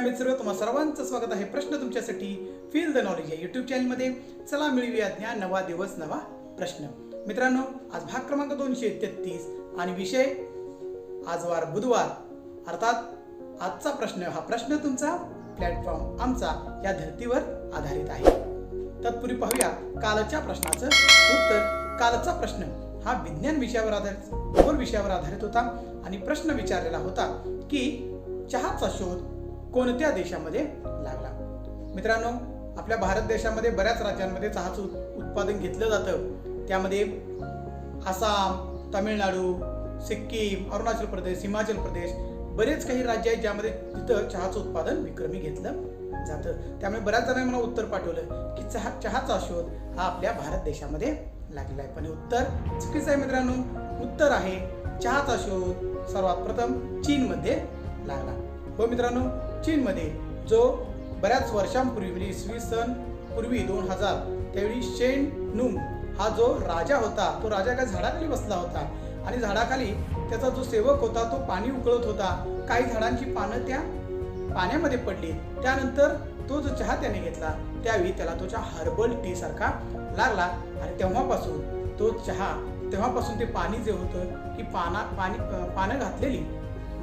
मित्र, तुम्हा सर्वांचं स्वागत आहे प्रश्न तुमच्यासाठी फील द नॉलेज या युट्यूब चॅनलमध्ये. चला मिळवूया ज्ञान, नवा दिवस नवा प्रश्न. मित्रांनो, आज भाग क्रमांक 233 आणि विषय आज वार बुधवार, अर्थात आजचा प्रश्न हा प्रश्न तुमचा, प्लॅटफॉर्म आमचा या धर्तीवर आधारित आहे. तत्पूर्वी पाहूया कालच्या प्रश्नाचं उत्तर. कालचा प्रश्न हा विज्ञान विषयावर आधारित, भूगोल विषयावर आधारित होता आणि प्रश्न विचारलेला होता की चहाचा शोध कोणत्या देशामध्ये लागला. मित्रांनो, आपल्या भारत देशामध्ये बऱ्याच राज्यांमध्ये चहाचं उत्पादन घेतलं जातं. त्यामध्ये आसाम, तामिळनाडू, सिक्कीम, अरुणाचल प्रदेश, हिमाचल प्रदेश बरेच काही राज्य आहेत ज्यामध्ये तिथं चहाचं उत्पादन विक्रमी घेतलं जातं. त्यामुळे बऱ्याच जणांनी मला उत्तर पाठवलं की चहाचा शोध हा आपल्या भारत देशामध्ये लागलेला आहे. पण उत्तर चुकीचं आहे मित्रांनो. उत्तर आहे चहाचा शोध सर्वात प्रथम चीनमध्ये लागला. हो मित्रांनो, चीनमध्ये जो बऱ्याच वर्षांपूर्वी म्हणजे इसवी सन पूर्वी 2000 त्यावेळी शेन नुंग हा जो राजा होता, तो राजा एका झाडाखाली बसला होता आणि झाडाखाली त्याचा जो सेवक होता तो पाणी उकळत होता. काही झाडांची पानं त्या पाण्यामध्ये पडली. त्यानंतर तो जो चहा त्याने घेतला त्यावेळी त्याला तो चहा हर्बल टी सारखा लागला आणि तेव्हापासून ते पाणी जे होतं की पानं घातलेली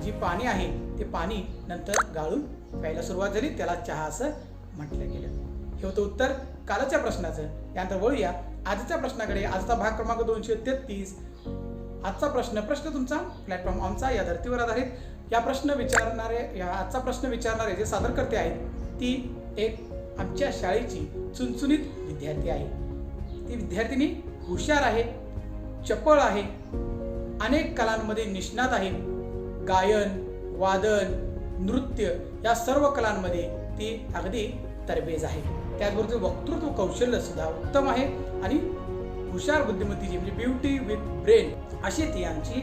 जी पाणी आहे ते पाणी नंतर गाळून प्यायला सुरुवात झाली. त्याला चहा असं म्हटलं गेलं. हे होतं उत्तर कालच्या प्रश्नाचं. त्यानंतर वळूया आजच्या प्रश्नाकडे. आजचा भाग क्रमांक 233. आजचा प्रश्न तुमचा, प्लॅटफॉर्म आमचा या धर्तीवर आधारित. आजचा प्रश्न विचारणारे जे सादरकर्ते आहेत ती एक आमच्या शाळेची चुणचुणीत विद्यार्थी आहे. ती विद्यार्थिनी हुशार आहे, चपळ आहे, अनेक कलांमध्ये निष्णात आहे. गायन, वादन, नृत्य या सर्व कलांमध्ये ती अगदी तरबेज आहे. त्याचबरोबर वक्तृत्व कौशल्य सुद्धा उत्तम आहे आणि हुशार बुद्धिमत्तेची म्हणजे ब्युटी विथ ब्रेन अशी ती आमची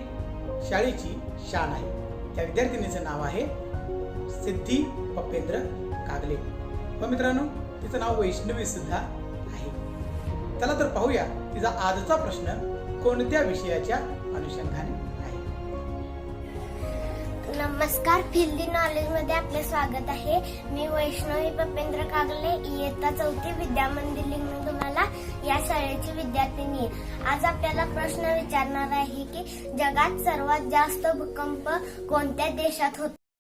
शाळेची शान आहे. त्या विद्यार्थिनीचं नाव आहे सिद्धी पपेंद्र कागले. व मित्रांनो, तिचं नाव वैष्णवी सुद्धा आहे. चला तर पाहूया तिचा आजचा प्रश्न कोणत्या विषयाच्या अनुषंगाने आहे. नमस्कार, फील द नॉलेज मध्ये आपले स्वागत आहे. मी वैष्णवी पपेंद्र कागले, इयत्ता 4 विद्यामंदिर लिंग तुम्हाला या शाळेची विद्यार्थिनी. आज आपल्याला प्रश्न विचारणार आहे की जगात सर्वात जास्त भूकंप कोणत्या देशात होतो.